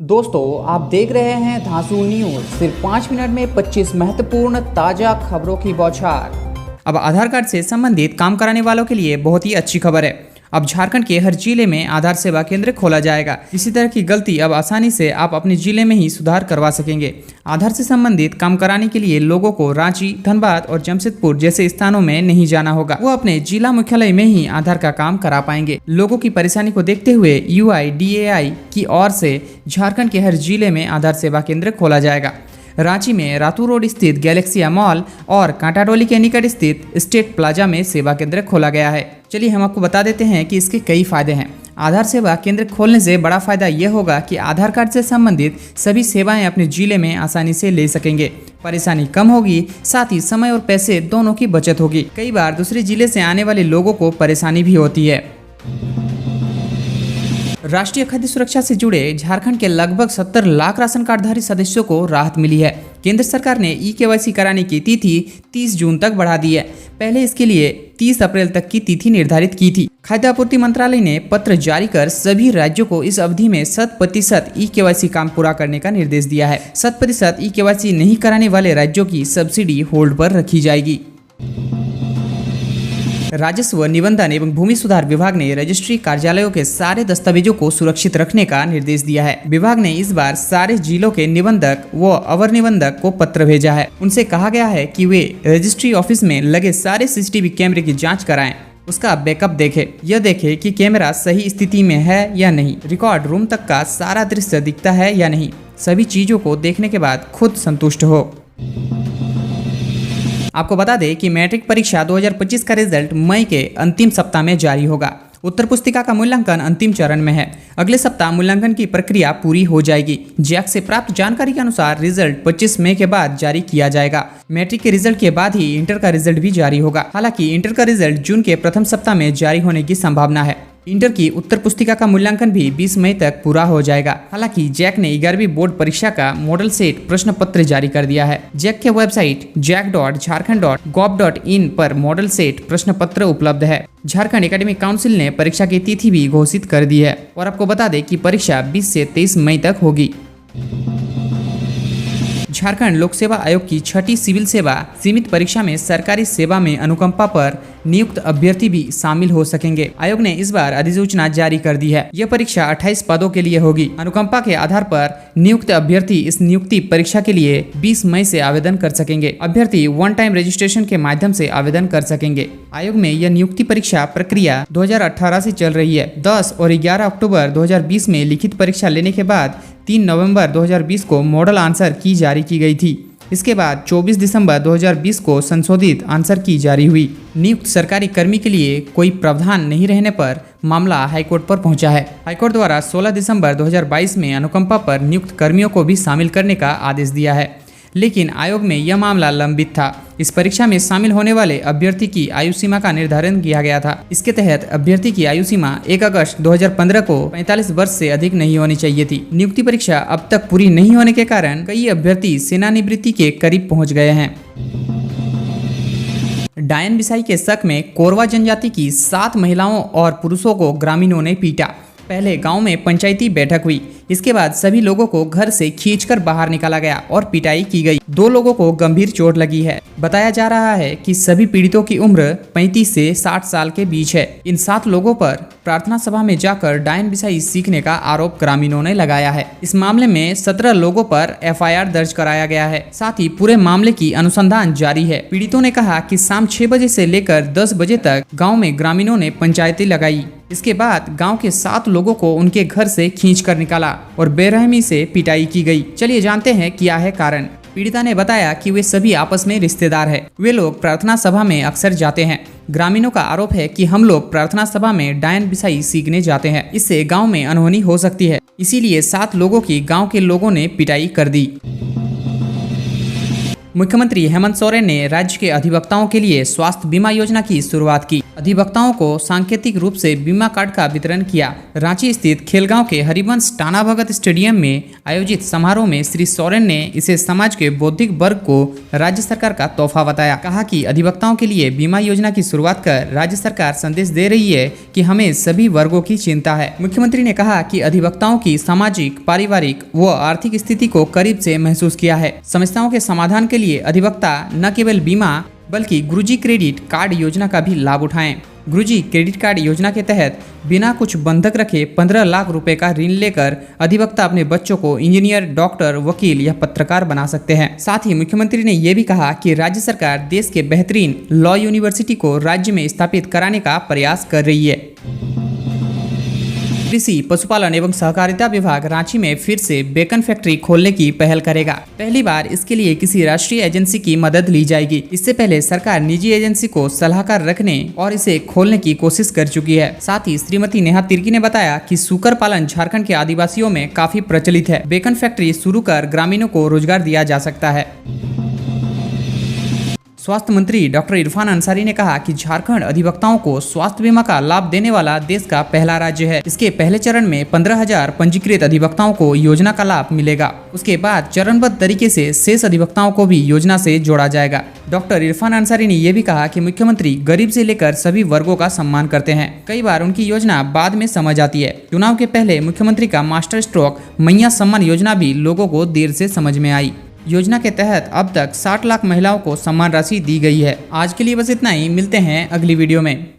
दोस्तों, आप देख रहे हैं धांसू न्यूज। सिर्फ 5 मिनट में 25 महत्वपूर्ण ताजा खबरों की बौछार। अब आधार कार्ड से संबंधित काम कराने वालों के लिए बहुत ही अच्छी खबर है। अब झारखंड के हर जिले में आधार सेवा केंद्र खोला जाएगा। इसी तरह की गलती अब आसानी से आप अपने जिले में ही सुधार करवा सकेंगे। आधार से संबंधित काम कराने के लिए लोगों को रांची, धनबाद और जमशेदपुर जैसे स्थानों में नहीं जाना होगा। वो अपने जिला मुख्यालय में ही आधार का काम करा पाएंगे। लोगों की परेशानी को देखते हुए UIDAI की ओर से झारखंड के हर जिले में आधार सेवा केंद्र खोला जाएगा। रांची में रातू रोड स्थित गैलेक्सिया मॉल और कांटाटोली के निकट स्थित स्टेट प्लाजा में सेवा केंद्र खोला गया है। चलिए हम आपको बता देते हैं कि इसके कई फायदे हैं। आधार सेवा केंद्र खोलने से बड़ा फायदा यह होगा कि आधार कार्ड से संबंधित सभी सेवाएं अपने जिले में आसानी से ले सकेंगे। परेशानी कम होगी, साथ ही समय और पैसे दोनों की बचत होगी। कई बार दूसरे जिले से आने वाले लोगों को परेशानी भी होती है। राष्ट्रीय खाद्य सुरक्षा से जुड़े झारखंड के लगभग 70 लाख राशन कार्डधारी सदस्यों को राहत मिली है। केंद्र सरकार ने eKYC कराने की तिथि 30 जून तक बढ़ा दी है। पहले इसके लिए 30 अप्रैल तक की तिथि निर्धारित की थी। खाद्य आपूर्ति मंत्रालय ने पत्र जारी कर सभी राज्यों को इस अवधि में 100% eKYC काम पूरा करने का निर्देश दिया है। 100% eKYC नहीं कराने वाले राज्यों की सब्सिडी होल्ड पर रखी जाएगी। राजस्व, निबंधन एवं भूमि सुधार विभाग ने रजिस्ट्री कार्यालयों के सारे दस्तावेजों को सुरक्षित रखने का निर्देश दिया है। विभाग ने इस बार सारे जिलों के निबंधक व अवर निबंधक को पत्र भेजा है। उनसे कहा गया है कि वे रजिस्ट्री ऑफिस में लगे सारे CCTV कैमरे की जांच कराएं, उसका बैकअप देखें, यह देखें कि कैमरा सही स्थिति में है या नहीं, रिकॉर्ड रूम तक का सारा दृश्य दिखता है या नहीं। सभी चीजों को देखने के बाद खुद संतुष्ट हो। आपको बता दें कि मैट्रिक परीक्षा 2025 का रिजल्ट मई के अंतिम सप्ताह में जारी होगा। उत्तर पुस्तिका का मूल्यांकन अंतिम चरण में है। अगले सप्ताह मूल्यांकन की प्रक्रिया पूरी हो जाएगी। जैक से प्राप्त जानकारी के अनुसार रिजल्ट 25 मई के बाद जारी किया जाएगा। मैट्रिक के रिजल्ट के बाद ही इंटर का रिजल्ट भी जारी होगा। हालांकि इंटर का रिजल्ट जून के प्रथम सप्ताह में जारी होने की संभावना है। इंटर की उत्तर पुस्तिका का मूल्यांकन भी 20 मई तक पूरा हो जाएगा। हालांकि जैक ने 11वीं बोर्ड परीक्षा का मॉडल सेट प्रश्न पत्र जारी कर दिया है। जैक के वेबसाइट jack.jharkhand.gov.in पर मॉडल सेट प्रश्न पत्र उपलब्ध है। झारखंड एकेडमिक काउंसिल ने परीक्षा की तिथि भी घोषित कर दी है। और आपको बता दें कि परीक्षा 20 से 23 मई तक होगी। झारखंड लोक सेवा आयोग की 6ठी सिविल सेवा सीमित परीक्षा में सरकारी सेवा में अनुकंपा पर नियुक्त अभ्यर्थी भी शामिल हो सकेंगे। आयोग ने इस बार अधिसूचना जारी कर दी है। यह परीक्षा 28 पदों के लिए होगी। अनुकंपा के आधार पर नियुक्त अभ्यर्थी इस नियुक्ति परीक्षा के लिए 20 मई से आवेदन कर सकेंगे। अभ्यर्थी वन टाइम रजिस्ट्रेशन के माध्यम से आवेदन कर सकेंगे। आयोग में यह नियुक्ति परीक्षा प्रक्रिया 2018 से चल रही है। 10 और 11 अक्टूबर 2020 में लिखित परीक्षा लेने के बाद 3 नवंबर 2020 को मॉडल आंसर की जारी की गई थी। इसके बाद 24 दिसंबर 2020 को संशोधित आंसर की जारी हुई। नियुक्त सरकारी कर्मी के लिए कोई प्रावधान नहीं रहने पर मामला हाईकोर्ट पर पहुंचा है। हाईकोर्ट द्वारा 16 दिसंबर 2022 में अनुकंपा पर नियुक्त कर्मियों को भी शामिल करने का आदेश दिया है, लेकिन आयोग में यह मामला लंबित था। इस परीक्षा में शामिल होने वाले अभ्यर्थी की आयु सीमा का निर्धारण किया गया था। इसके तहत अभ्यर्थी की आयु सीमा 1 अगस्त 2015 को 45 वर्ष से अधिक नहीं होनी चाहिए थी। नियुक्ति परीक्षा अब तक पूरी नहीं होने के कारण कई अभ्यर्थी सेवानिवृत्ति के करीब पहुंच गए हैं। डायन बिसाई के शक में कोरवा जनजाति की 7 महिलाओं और पुरुषों को ग्रामीणों ने पीटा। पहले गांव में पंचायती बैठक हुई। इसके बाद सभी लोगों को घर से खींचकर बाहर निकाला गया और पिटाई की गई। 2 लोगों को गंभीर चोट लगी है। बताया जा रहा है कि सभी पीड़ितों की उम्र 35 से 60 साल के बीच है। इन 7 लोगों पर प्रार्थना सभा में जाकर डायन बिसाई सीखने का आरोप ग्रामीणों ने लगाया है। इस मामले में 17 लोगों पर FIR दर्ज कराया गया है। साथ ही पूरे मामले की अनुसंधान जारी है। पीड़ितों ने कहा कि शाम 6 बजे से लेकर 10 बजे तक गाँव में ग्रामीणों ने पंचायती लगाई। इसके बाद गांव के 7 लोगों को उनके घर से खींचकर निकाला और बेरहमी से पिटाई की गई। चलिए जानते हैं क्या है कारण। पीड़िता ने बताया कि वे सभी आपस में रिश्तेदार हैं। वे लोग प्रार्थना सभा में अक्सर जाते हैं। ग्रामीणों का आरोप है कि हम लोग प्रार्थना सभा में डायन बिसाई सीखने जाते हैं। इससे गांव में अनहोनी हो सकती है, इसीलिए 7 लोगों की गांव के लोगों ने पिटाई कर दी। मुख्यमंत्री हेमंत सोरेन ने राज्य के अधिवक्ताओं के लिए स्वास्थ्य बीमा योजना की शुरुआत की। अधिवक्ताओं को सांकेतिक रूप से बीमा कार्ड का वितरण किया। रांची स्थित खेलगांव के हरिवंश टाना भगत स्टेडियम में आयोजित समारोह में श्री सोरेन ने इसे समाज के बौद्धिक वर्ग को राज्य सरकार का तोहफा बताया। कहा कि अधिवक्ताओं के लिए बीमा योजना की शुरुआत कर राज्य सरकार संदेश दे रही है कि हमें सभी वर्गों की चिंता है। मुख्यमंत्री ने कहा कि अधिवक्ताओं की सामाजिक, पारिवारिक व आर्थिक स्थिति को करीब से महसूस किया है। समस्याओं के समाधान के लिए अधिवक्ता न केवल बीमा बल्कि गुरुजी क्रेडिट कार्ड योजना का भी लाभ उठाएं। गुरुजी क्रेडिट कार्ड योजना के तहत बिना कुछ बंधक रखे 15 लाख रुपए का ऋण लेकर अधिवक्ता अपने बच्चों को इंजीनियर, डॉक्टर, वकील या पत्रकार बना सकते हैं। साथ ही मुख्यमंत्री ने यह भी कहा कि राज्य सरकार देश के बेहतरीन लॉ यूनिवर्सिटी को राज्य में स्थापित कराने का प्रयास कर रही है। कृषि, पशुपालन एवं सहकारिता विभाग रांची में फिर से बेकन फैक्ट्री खोलने की पहल करेगा। पहली बार इसके लिए किसी राष्ट्रीय एजेंसी की मदद ली जाएगी। इससे पहले सरकार निजी एजेंसी को सलाहकार रखने और इसे खोलने की कोशिश कर चुकी है। साथ ही श्रीमती नेहा तिर्की ने बताया कि सूकर पालन झारखंड के आदिवासियों में काफी प्रचलित है। बेकन फैक्ट्री शुरू कर ग्रामीणों को रोजगार दिया जा सकता है। स्वास्थ्य मंत्री डॉक्टर इरफान अंसारी ने कहा कि झारखंड अधिवक्ताओं को स्वास्थ्य बीमा का लाभ देने वाला देश का पहला राज्य है। इसके पहले चरण में 15,000 पंजीकृत अधिवक्ताओं को योजना का लाभ मिलेगा। उसके बाद चरणबद्ध तरीके से शेष अधिवक्ताओं को भी योजना से जोड़ा जाएगा। डॉक्टर इरफान अंसारी ने यह भी कहा कि मुख्यमंत्री गरीब से लेकर सभी वर्गों का सम्मान करते हैं। कई बार उनकी योजना बाद में समझ आती है। चुनाव के पहले मुख्यमंत्री का मास्टर स्ट्रोक मैया सम्मान योजना भी लोगों को देर से समझ में आई। योजना के तहत अब तक 60 लाख महिलाओं को सम्मान राशि दी गई है। आज के लिए बस इतना ही। मिलते हैं अगली वीडियो में।